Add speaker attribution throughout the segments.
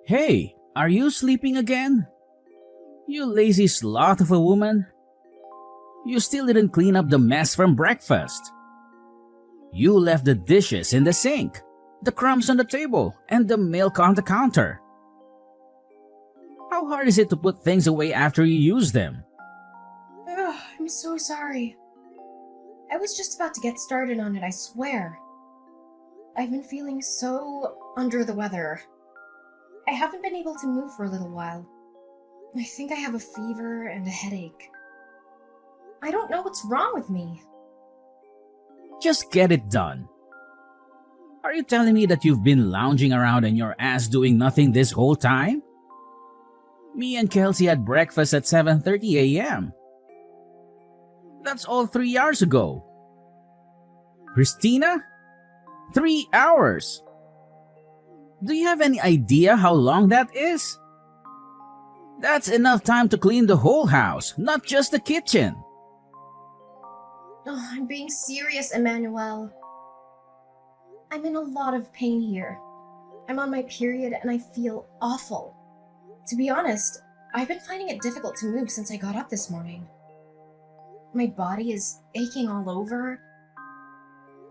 Speaker 1: Hey, are you sleeping again? You lazy sloth of a woman. You still didn't clean up the mess from breakfast. You left the dishes in the sink, the crumbs on the table, and the milk on the counter. How hard is it to put things away after you use them?
Speaker 2: Ugh, I'm so sorry. I was just about to get started on it, I swear. I've been feeling so under the weather. I haven't been able to move for a little while. I think I have a fever and a headache. I don't know what's wrong with me.
Speaker 1: Just get it done. Are you telling me that you've been lounging around on your ass doing nothing this whole time? Me and Kelsey had breakfast at 7:30 a.m. That's all 3 hours ago. Christina? 3 hours! Do you have any idea how long that is? That's enough time to clean the whole house, not just the kitchen.
Speaker 2: Oh, I'm being serious, Emmanuel. I'm in a lot of pain here. I'm on my period and I feel awful. To be honest, I've been finding it difficult to move since I got up this morning. My body is aching all over.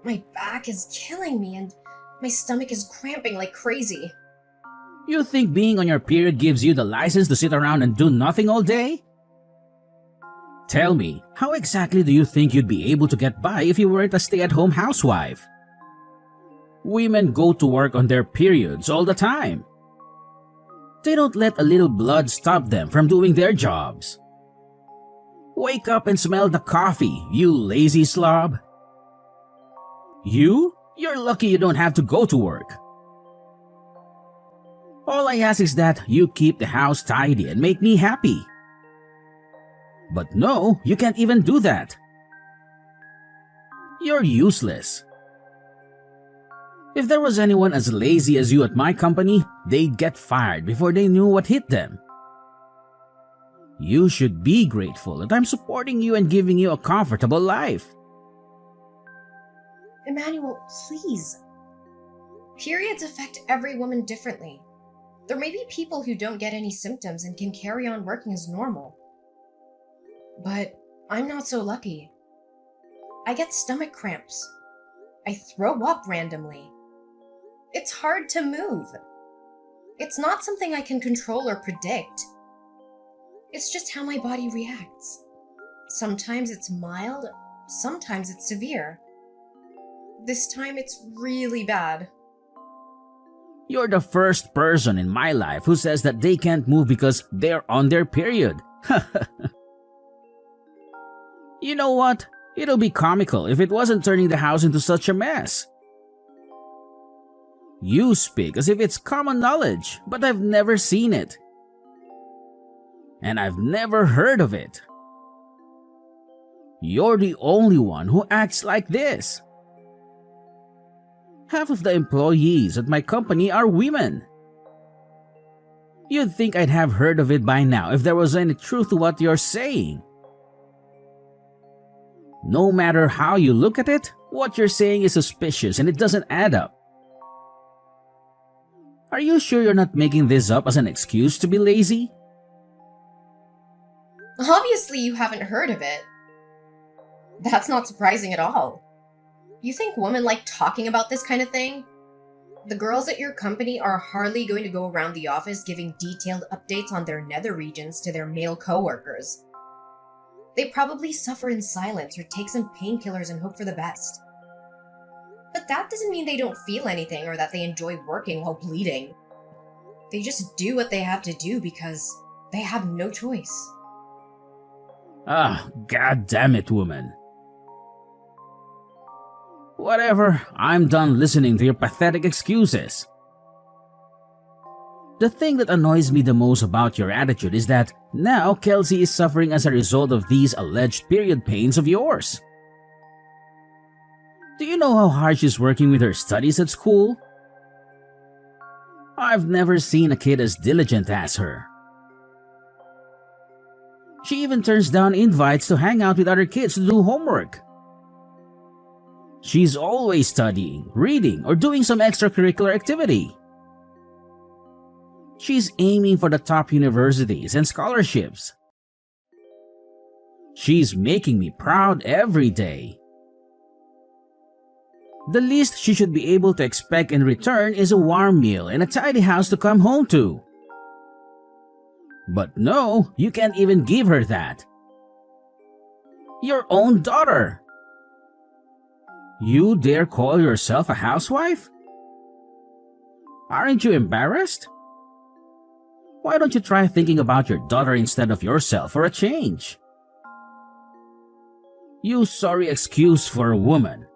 Speaker 2: My back is killing me and my stomach is cramping like crazy.
Speaker 1: You think being on your period gives you the license to sit around and do nothing all day? Tell me, how exactly do you think you'd be able to get by if you weren't a stay-at-home housewife? Women go to work on their periods all the time. They don't let a little blood stop them from doing their jobs. Wake up and smell the coffee, you lazy slob. You're lucky you don't have to go to work. All I ask is that you keep the house tidy and make me happy. But no, you can't even do that. You're useless. If there was anyone as lazy as you at my company, they'd get fired before they knew what hit them. You should be grateful that I'm supporting you and giving you a comfortable life.
Speaker 2: Emmanuel, please. Periods affect every woman differently. There may be people who don't get any symptoms and can carry on working as normal. But I'm not so lucky. I get stomach cramps. I throw up randomly. It's hard to move. It's not something I can control or predict. It's just how my body reacts. Sometimes it's mild, sometimes it's severe. This time it's really bad.
Speaker 1: You're the first person in my life who says that they can't move because they're on their period. You know what? It'll be comical if it wasn't turning the house into such a mess. You speak as if it's common knowledge, but I've never seen it. And I've never heard of it. You're the only one who acts like this. Half of the employees at my company are women. You'd think I'd have heard of it by now if there was any truth to what you're saying. No matter how you look at it, what you're saying is suspicious and it doesn't add up. Are you sure you're not making this up as an excuse to be lazy?
Speaker 2: Obviously, you haven't heard of it. That's not surprising at all. You think women like talking about this kind of thing? The girls at your company are hardly going to go around the office giving detailed updates on their nether regions to their male coworkers. They probably suffer in silence or take some painkillers and hope for the best. But that doesn't mean they don't feel anything or that they enjoy working while bleeding. They just do what they have to do because they have no choice.
Speaker 1: Ah, god damn it, woman. Whatever, I'm done listening to your pathetic excuses. The thing that annoys me the most about your attitude is that now Kelsey is suffering as a result of these alleged period pains of yours. Do you know how hard she's working with her studies at school? I've never seen a kid as diligent as her. She even turns down invites to hang out with other kids to do homework. She's always studying, reading, or doing some extracurricular activity. She's aiming for the top universities and scholarships. She's making me proud every day. The least she should be able to expect in return is a warm meal and a tidy house to come home to. But no, you can't even give her that. Your own daughter. You dare call yourself a housewife? Aren't you embarrassed? Why don't you try thinking about your daughter instead of yourself for a change? You sorry excuse for a woman.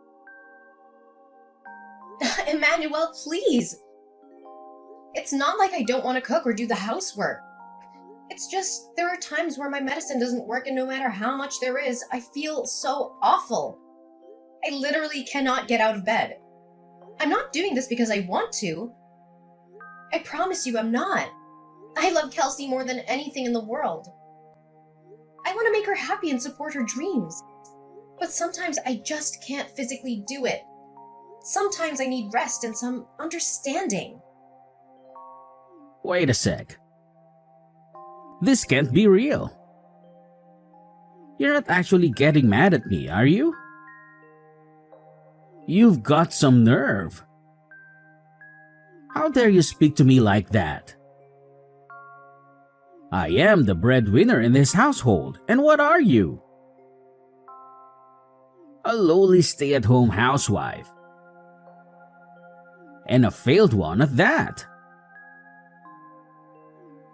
Speaker 2: Emmanuel, please! It's not like I don't want to cook or do the housework. It's just there are times where my medicine doesn't work, and no matter how much there is, I feel so awful. I literally cannot get out of bed. I'm not doing this because I want to. I promise you I'm not. I love Kelsey more than anything in the world. I want to make her happy and support her dreams. But sometimes I just can't physically do it. Sometimes I need rest and some understanding.
Speaker 1: Wait a sec. This can't be real. You're not actually getting mad at me, are you? You've got some nerve. How dare you speak to me like that? I am the breadwinner in this household, and what are you? A lowly stay-at-home housewife. And a failed one at that.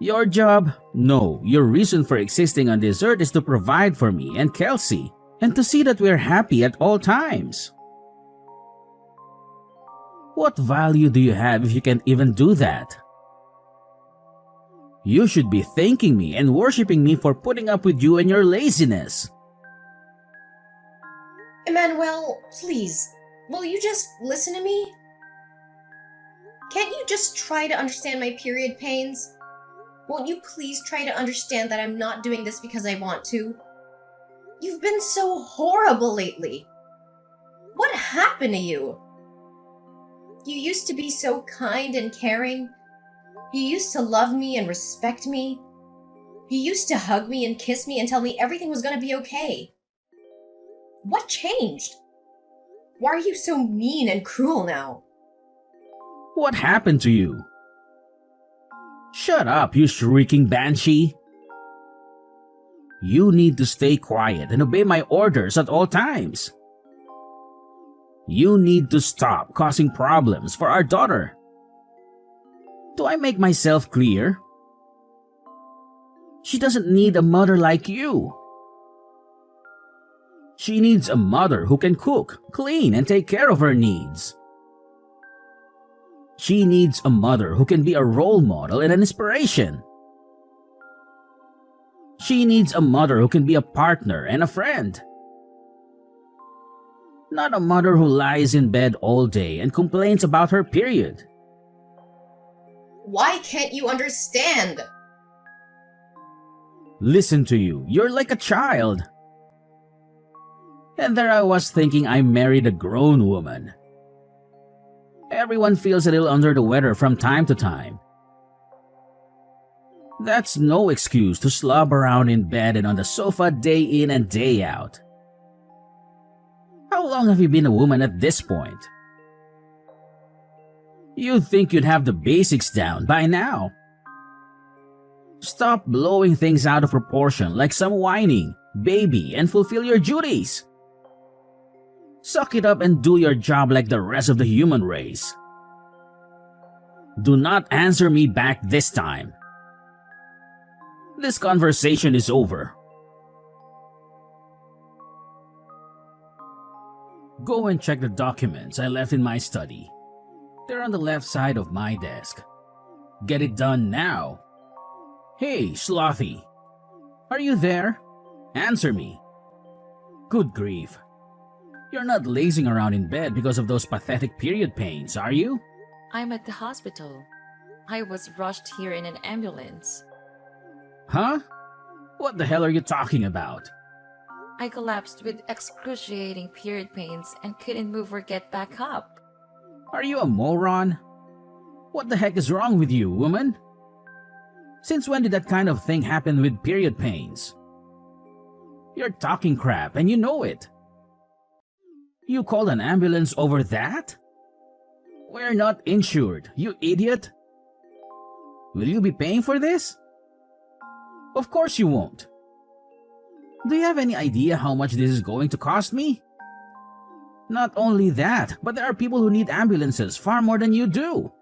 Speaker 1: Your job? No, your reason for existing on this earth is to provide for me and Kelsey, and to see that we're happy at all times. What value do you have if you can't even do that? You should be thanking me and worshiping me for putting up with you and your laziness.
Speaker 2: Emmanuel, please, will you just listen to me? Can't you just try to understand my period pains? Won't you please try to understand that I'm not doing this because I want to? You've been so horrible lately. What happened to you? You used to be so kind and caring. You used to love me and respect me. You used to hug me and kiss me and tell me everything was going to be okay. What changed? Why are you so mean and cruel now?
Speaker 1: What happened to you? Shut up, you shrieking banshee. You need to stay quiet and obey my orders at all times. You need to stop causing problems for our daughter. Do I make myself clear? She doesn't need a mother like you. She needs a mother who can cook, clean, and take care of her needs. She needs a mother who can be a role model and an inspiration. She needs a mother who can be a partner and a friend. Not a mother who lies in bed all day and complains about her period.
Speaker 2: Why can't you understand?
Speaker 1: Listen to you, you're like a child. And there I was thinking I married a grown woman. Everyone feels a little under the weather from time to time. That's no excuse to slob around in bed and on the sofa day in and day out. How long have you been a woman at this point? You'd think you'd have the basics down by now. Stop blowing things out of proportion like some whining baby and fulfill your duties. Suck it up and do your job like the rest of the human race. Do not answer me back this time. This conversation is over. Go and check the documents I left in my study. They're on the left side of my desk. Get it done now. Hey, Slothy. Are you there? Answer me. Good grief. You're not lazing around in bed because of those pathetic period pains, are you?
Speaker 3: I'm at the hospital. I was rushed here in an ambulance.
Speaker 1: Huh? What the hell are you talking about?
Speaker 3: I collapsed with excruciating period pains and couldn't move or get back up.
Speaker 1: Are you a moron? What the heck is wrong with you, woman? Since when did that kind of thing happen with period pains? You're talking crap and you know it. You called an ambulance over that? We're not insured, you idiot. Will you be paying for this? Of course you won't. Do you have any idea how much this is going to cost me? Not only that, but there are people who need ambulances far more than you do.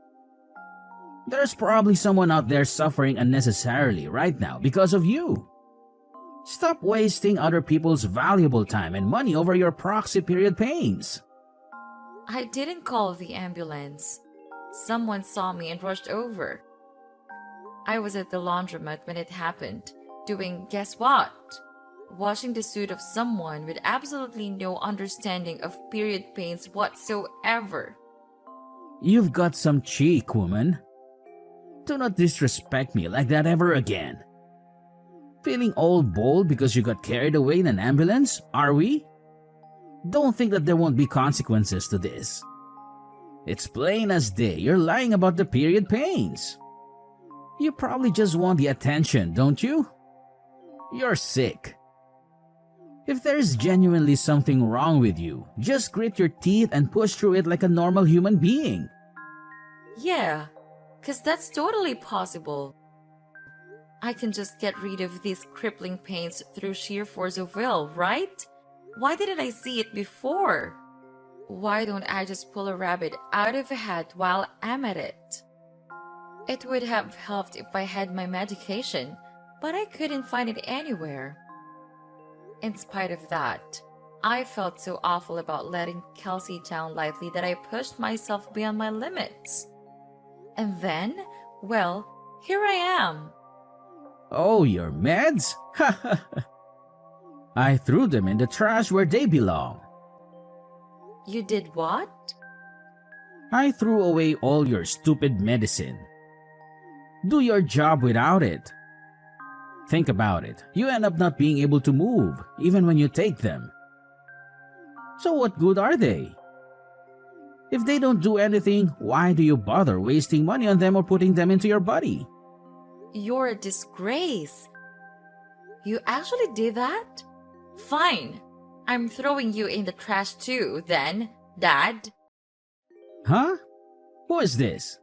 Speaker 1: There's probably someone out there suffering unnecessarily right now because of you. Stop wasting other people's valuable time and money over your proxy period pains.
Speaker 3: I didn't call the ambulance. Someone saw me and rushed over. I was at the laundromat when it happened, doing guess what? Washing the suit of someone with absolutely no understanding of period pains whatsoever.
Speaker 1: You've got some cheek, woman. Do not disrespect me like that ever again. Feeling all bold because you got carried away in an ambulance, are we? Don't think that there won't be consequences to this. It's plain as day you're lying about the period pains. You probably just want the attention, don't you? You're sick. If there's genuinely something wrong with you, just grit your teeth and push through it like a normal human being.
Speaker 3: Yeah, 'cause that's totally possible. I can just get rid of these crippling pains through sheer force of will, right? Why didn't I see it before? Why don't I just pull a rabbit out of a hat while I'm at it? It would have helped if I had my medication, but I couldn't find it anywhere. In spite of that, I felt so awful about letting Kelsey down lightly that I pushed myself beyond my limits. And then, well, here I am.
Speaker 1: Oh, your meds? I threw them in the trash where they belong.
Speaker 3: You did what?
Speaker 1: I threw away all your stupid medicine. Do your job without it. Think about it. You end up not being able to move, even when you take them. So what good are they? If they don't do anything, why do you bother wasting money on them or putting them into your body?
Speaker 3: You're a disgrace. You actually did that? Fine. I'm throwing you in the trash too, then, Dad.
Speaker 1: Huh? Who is this?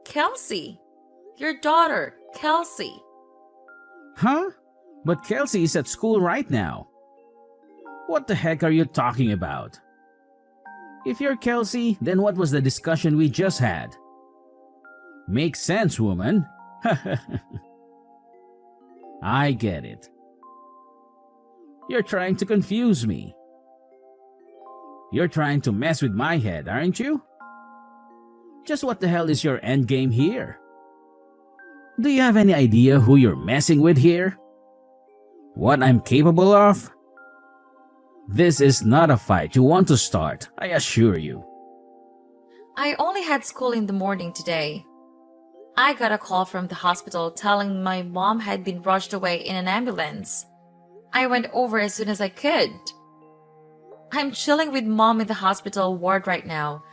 Speaker 3: Kelsey. Your daughter, Kelsey.
Speaker 1: Huh? But Kelsey is at school right now. What the heck are you talking about? If you're Kelsey, then what was the discussion we just had? Makes sense, woman. I get it. You're trying to confuse me. You're trying to mess with my head, aren't you? Just what the hell is your endgame here? Do you have any idea who you're messing with here? What I'm capable of? This is not a fight you want to start, I assure you.
Speaker 3: I only had school in the morning today. I got a call from the hospital telling my mom had been rushed away in an ambulance. I went over as soon as I could. I'm chilling with Mom in the hospital ward right now.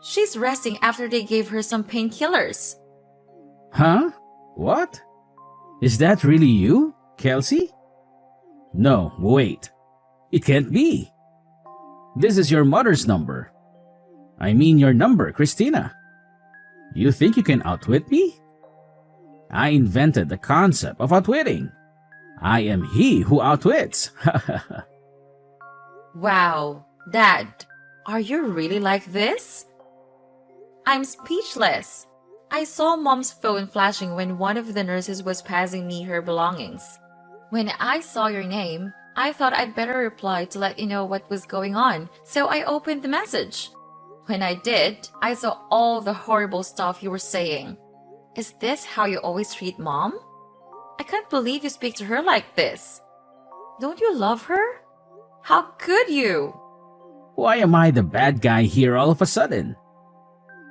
Speaker 3: She's resting after they gave her some painkillers.
Speaker 1: Huh? What? Is that really you, Kelsey? No, wait. It can't be. This is your mother's number. I mean your number, Christina. You think you can outwit me? I invented the concept of outwitting. I am he who outwits.
Speaker 3: Wow, Dad, are you really like this? I'm speechless. I saw Mom's phone flashing when one of the nurses was passing me her belongings. When I saw your name, I thought I'd better reply to let you know what was going on, so I opened the message. When I did, I saw all the horrible stuff you were saying. Is this how you always treat Mom? I can't believe you speak to her like this. Don't you love her? How could you?
Speaker 1: Why am I the bad guy here all of a sudden?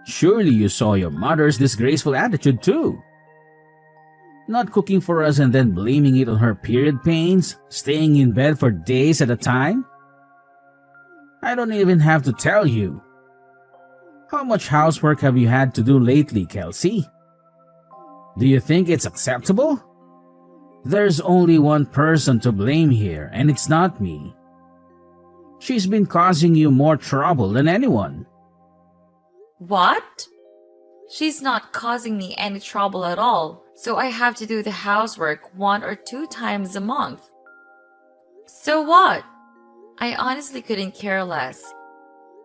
Speaker 1: Surely you saw your mother's disgraceful attitude too. Not cooking for us and then blaming it on her period pains, staying in bed for days at a time? I don't even have to tell you. How much housework have you had to do lately, Kelsey? Do you think it's acceptable? There's only one person to blame here, and it's not me. She's been causing you more trouble than anyone.
Speaker 3: What? She's not causing me any trouble at all, so I have to do the housework 1 or 2 times a month. So what? I honestly couldn't care less.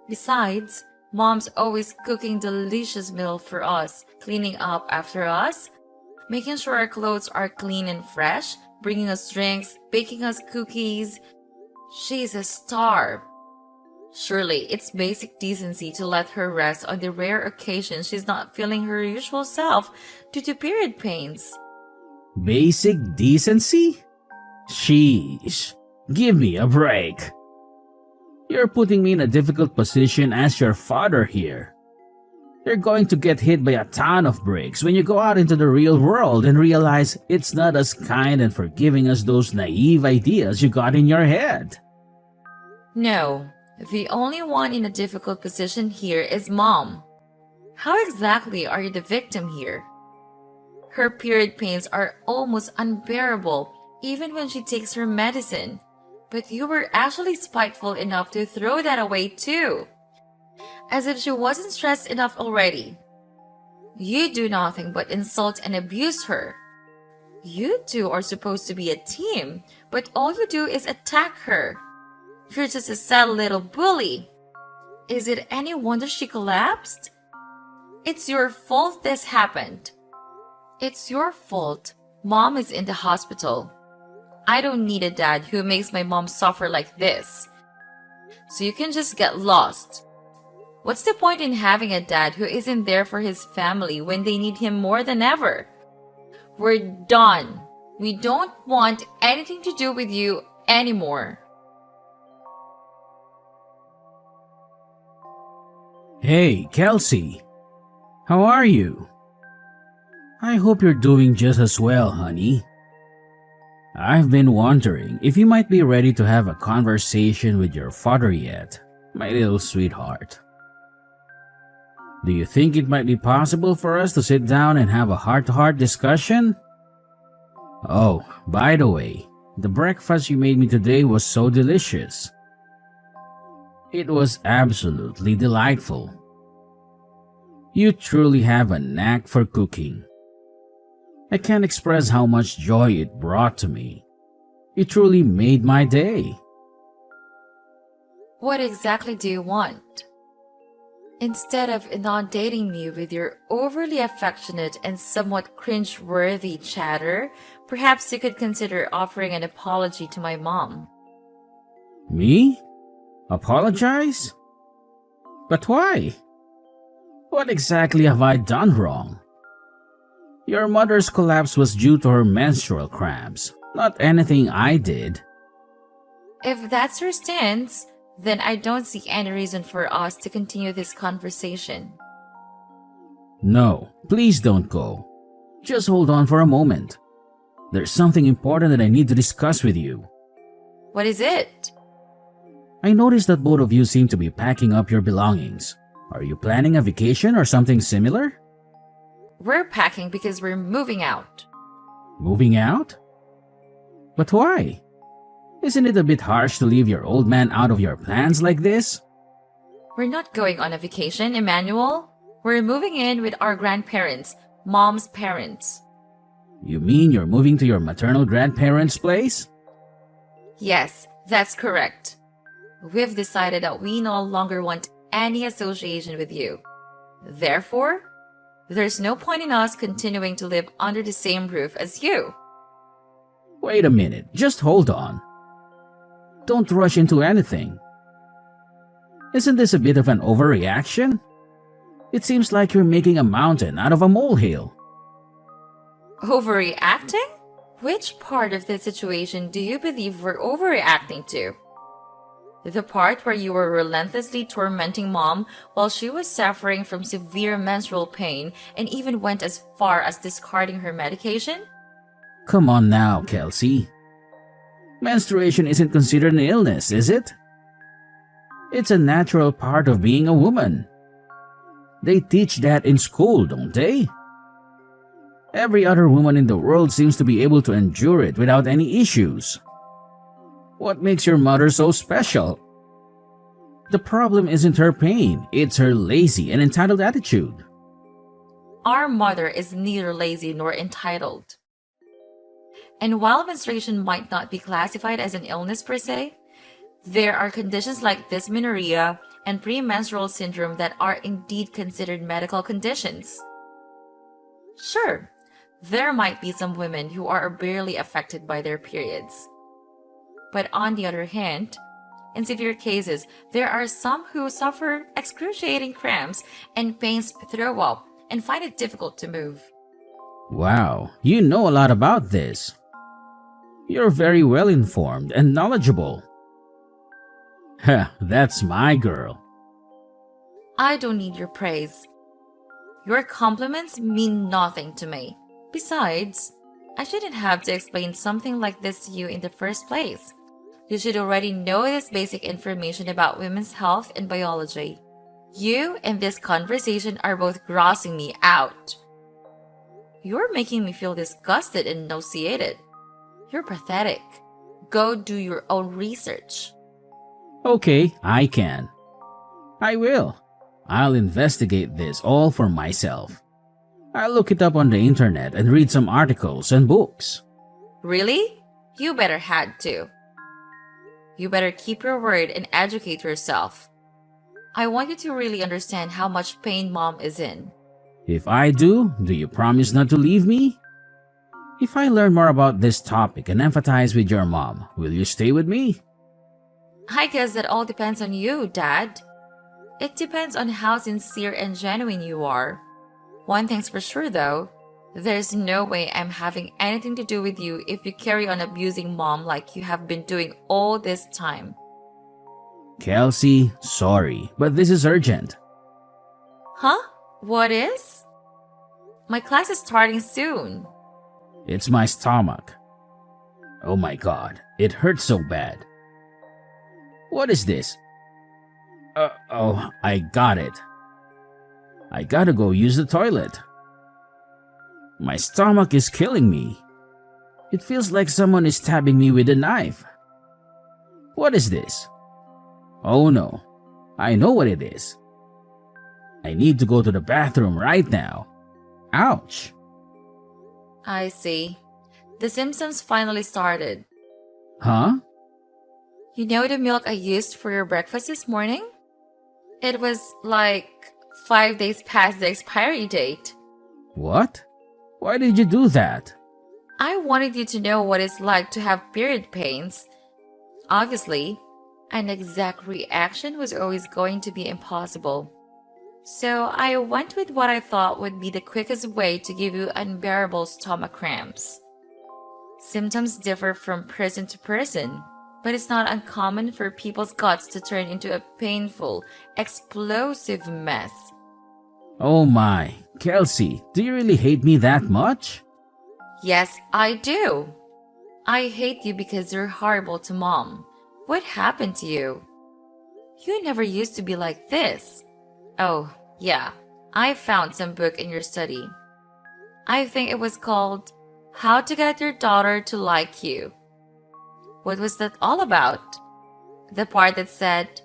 Speaker 3: Besides, Mom's always cooking delicious meal for us, cleaning up after us, making sure our clothes are clean and fresh, bringing us drinks, baking us cookies. She's a star. Surely it's basic decency to let her rest on the rare occasion she's not feeling her usual self due to period pains.
Speaker 1: Basic decency? Sheesh. Give me a break. You're putting me in a difficult position as your father here. You're going to get hit by a ton of bricks when you go out into the real world and realize it's not as kind and forgiving as those naive ideas you got in your head.
Speaker 3: No, the only one in a difficult position here is Mom. How exactly are you the victim here? Her period pains are almost unbearable even when she takes her medicine. But you were actually spiteful enough to throw that away too. As if she wasn't stressed enough already. You do nothing but insult and abuse her. You two are supposed to be a team, but all you do is attack her. You're just a sad little bully. Is it any wonder she collapsed? It's your fault this happened. It's your fault. Mom is in the hospital. I don't need a dad who makes my mom suffer like this. So you can just get lost. What's the point in having a dad who isn't there for his family when they need him more than ever? We're done. We don't want anything to do with you anymore.
Speaker 1: Hey, Kelsey. How are you? I hope you're doing just as well, honey. I've been wondering if you might be ready to have a conversation with your father yet, my little sweetheart. Do you think it might be possible for us to sit down and have a heart-to-heart discussion? Oh, by the way, the breakfast you made me today was so delicious. It was absolutely delightful. You truly have a knack for cooking. I can't express how much joy it brought to me. It truly made my day.
Speaker 3: What exactly do you want? Instead of inundating me with your overly affectionate and somewhat cringe-worthy chatter, perhaps you could consider offering an apology to my mom.
Speaker 1: Me? Apologize? But why? What exactly have I done wrong? Your mother's collapse was due to her menstrual cramps, not anything I did.
Speaker 3: If that's your stance, then I don't see any reason for us to continue this conversation.
Speaker 1: No, please don't go. Just hold on for a moment. There's something important that I need to discuss with you.
Speaker 3: What is it?
Speaker 1: I noticed that both of you seem to be packing up your belongings. Are you planning a vacation or something similar?
Speaker 3: We're packing because we're moving out.
Speaker 1: Moving out? But why? Isn't it a bit harsh to leave your old man out of your plans like this?
Speaker 3: We're not going on a vacation, Emmanuel. We're moving in with our grandparents, Mom's parents.
Speaker 1: You mean you're moving to your maternal grandparents' place?
Speaker 3: Yes, that's correct. We've decided that we no longer want any association with you. Therefore, there's no point in us continuing to live under the same roof as you.
Speaker 1: Wait a minute, just hold on. Don't rush into anything. Isn't this a bit of an overreaction? It seems like you're making a mountain out of a molehill.
Speaker 3: Overreacting? Which part of the situation do you believe we're overreacting to? The part where you were relentlessly tormenting Mom while she was suffering from severe menstrual pain and even went as far as discarding her medication?
Speaker 1: Come on now, Kelsey. Menstruation isn't considered an illness, is it? It's a natural part of being a woman. They teach that in school, don't they? Every other woman in the world seems to be able to endure it without any issues. What makes your mother so special? The problem isn't her pain, it's her lazy and entitled attitude.
Speaker 3: Our mother is neither lazy nor entitled. And while menstruation might not be classified as an illness per se, there are conditions like dysmenorrhea and premenstrual syndrome that are indeed considered medical conditions. Sure, there might be some women who are barely affected by their periods. But on the other hand, in severe cases, there are some who suffer excruciating cramps and pains throughout and find it difficult to move.
Speaker 1: Wow, you know a lot about this. You're very well informed and knowledgeable. Heh, that's my girl.
Speaker 3: I don't need your praise. Your compliments mean nothing to me. Besides, I shouldn't have to explain something like this to you in the first place. You should already know this basic information about women's health and biology. You and this conversation are both grossing me out. You're making me feel disgusted and nauseated. You're pathetic. Go do your own research.
Speaker 1: Okay, I can. I will. I'll investigate this all for myself. I'll look it up on the internet and read some articles and books.
Speaker 3: Really? You better had to. You better keep your word and educate yourself. I want you to really understand how much pain Mom is in.
Speaker 1: If I do you promise not to leave me? If I learn more about this topic and empathize with your mom, will you stay with me?
Speaker 3: I guess that all depends on you, Dad. It depends on how sincere and genuine you are. One thing's for sure though, there's no way I'm having anything to do with you if you carry on abusing Mom like you have been doing all this time.
Speaker 1: Kelsey, sorry, but this is urgent.
Speaker 3: Huh? What is? My class is starting soon.
Speaker 1: It's my stomach. Oh my god, it hurts so bad. What is this? Oh, I got it. I gotta go use the toilet. My stomach is killing me. It feels like someone is stabbing me with a knife. What is this? Oh no, I know what it is. I need to go to the bathroom right now. Ouch.
Speaker 3: I see. The symptoms finally started.
Speaker 1: Huh?
Speaker 3: You know the milk I used for your breakfast this morning? It was like 5 days past the expiry date.
Speaker 1: What? Why did you do that?
Speaker 3: I wanted you to know what it's like to have period pains. Obviously, an exact reaction was always going to be impossible. So I went with what I thought would be the quickest way to give you unbearable stomach cramps. Symptoms differ from person to person, but it's not uncommon for people's guts to turn into a painful, explosive mess.
Speaker 1: Oh my, Kelsey, do you really hate me that much?
Speaker 3: Yes, I do. I hate you because you're horrible to Mom. What happened to you? You never used to be like this. Oh, yeah, I found some book in your study. I think it was called How to Get Your Daughter to Like You. What was that all about? The part that said,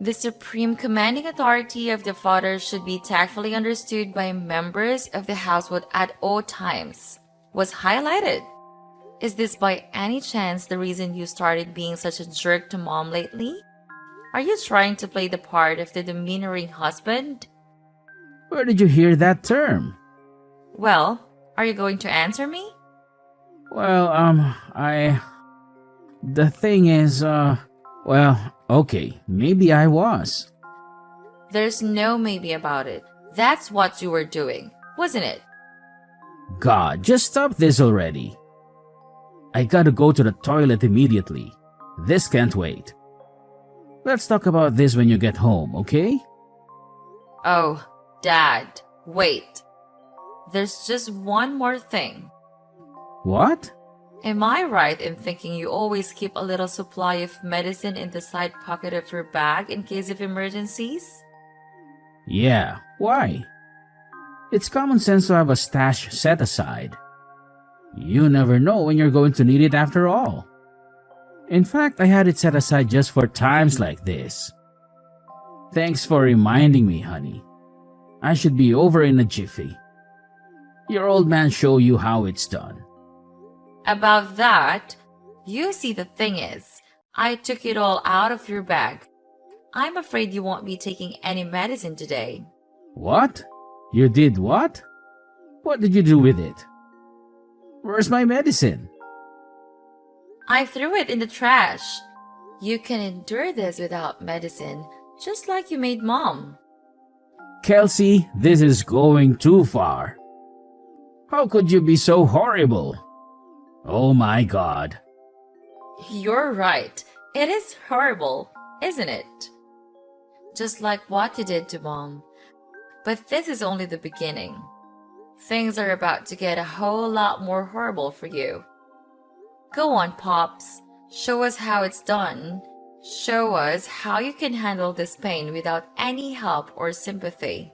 Speaker 3: the supreme commanding authority of the father should be tactfully understood by members of the household at all times, was highlighted. Is this by any chance the reason you started being such a jerk to Mom lately? Are you trying to play the part of the demeanoring husband?
Speaker 1: Where did you hear that term?
Speaker 3: Well, are you going to answer me?
Speaker 1: Well, The thing is, okay, maybe I was.
Speaker 3: There's no maybe about it. That's what you were doing, wasn't it?
Speaker 1: God, just stop this already. I gotta go to the toilet immediately. This can't wait. Let's talk about this when you get home, okay?
Speaker 3: Oh, Dad, wait. There's just one more thing.
Speaker 1: What?
Speaker 3: Am I right in thinking you always keep a little supply of medicine in the side pocket of your bag in case of emergencies?
Speaker 1: Yeah, why? It's common sense to have a stash set aside. You never know when you're going to need it after all. In fact, I had it set aside just for times like this. Thanks for reminding me, honey. I should be over in a jiffy. Your old man show you how it's done.
Speaker 3: About that, you see, the thing is, I took it all out of your bag. I'm afraid you won't be taking any medicine today.
Speaker 1: What? You did what? What did you do with it? Where's my medicine?
Speaker 3: I threw it in the trash. You can endure this without medicine, just like you made Mom.
Speaker 1: Kelsey, this is going too far. How could you be so horrible? Oh my God.
Speaker 3: You're right. It is horrible, isn't it? Just like what you did to Mom. But this is only the beginning. Things are about to get a whole lot more horrible for you. Go on, Pops. Show us how it's done. Show us how you can handle this pain without any help or sympathy.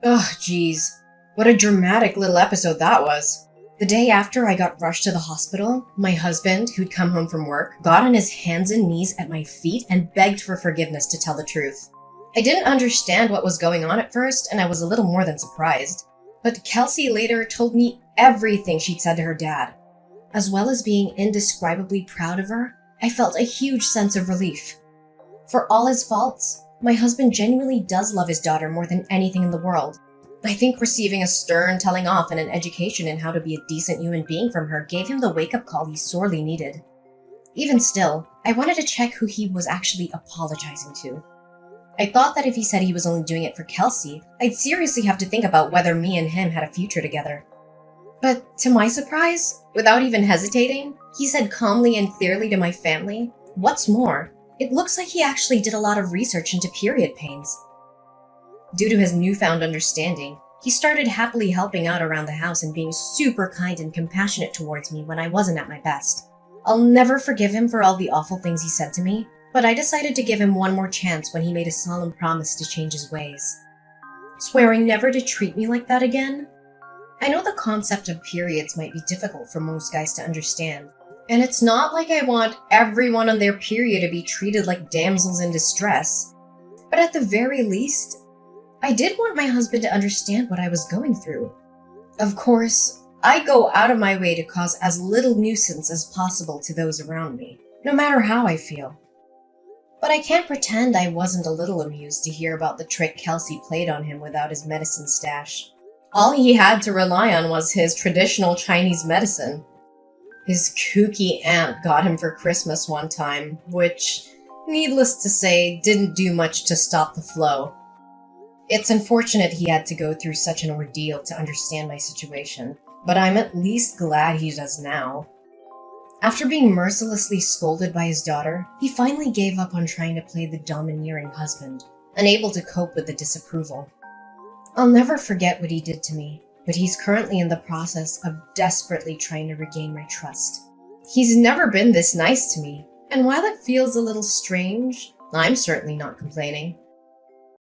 Speaker 2: Ugh, geez. What a dramatic little episode that was. The day after I got rushed to the hospital, my husband, who'd come home from work, got on his hands and knees at my feet and begged for forgiveness, to tell the truth. I didn't understand what was going on at first, and I was a little more than surprised. But Kelsey later told me everything she'd said to her dad. As well as being indescribably proud of her, I felt a huge sense of relief. For all his faults, my husband genuinely does love his daughter more than anything in the world. I think receiving a stern telling off and an education in how to be a decent human being from her gave him the wake-up call he sorely needed. Even still, I wanted to check who he was actually apologizing to. I thought that if he said he was only doing it for Kelsey, I'd seriously have to think about whether me and him had a future together. But to my surprise, without even hesitating, he said calmly and clearly to my family, "What's more, it looks like he actually did a lot of research into period pains." Due to his newfound understanding, he started happily helping out around the house and being super kind and compassionate towards me when I wasn't at my best. I'll never forgive him for all the awful things he said to me, but I decided to give him one more chance when he made a solemn promise to change his ways. Swearing never to treat me like that again? I know the concept of periods might be difficult for most guys to understand, and it's not like I want everyone on their period to be treated like damsels in distress, but at the very least, I did want my husband to understand what I was going through. Of course, I go out of my way to cause as little nuisance as possible to those around me, no matter how I feel. But I can't pretend I wasn't a little amused to hear about the trick Kelsey played on him without his medicine stash. All he had to rely on was his traditional Chinese medicine. His kooky aunt got him for Christmas one time, which, needless to say, didn't do much to stop the flow. It's unfortunate he had to go through such an ordeal to understand my situation, but I'm at least glad he does now. After being mercilessly scolded by his daughter, he finally gave up on trying to play the domineering husband, unable to cope with the disapproval. I'll never forget what he did to me, but he's currently in the process of desperately trying to regain my trust. He's never been this nice to me, and while it feels a little strange, I'm certainly not complaining.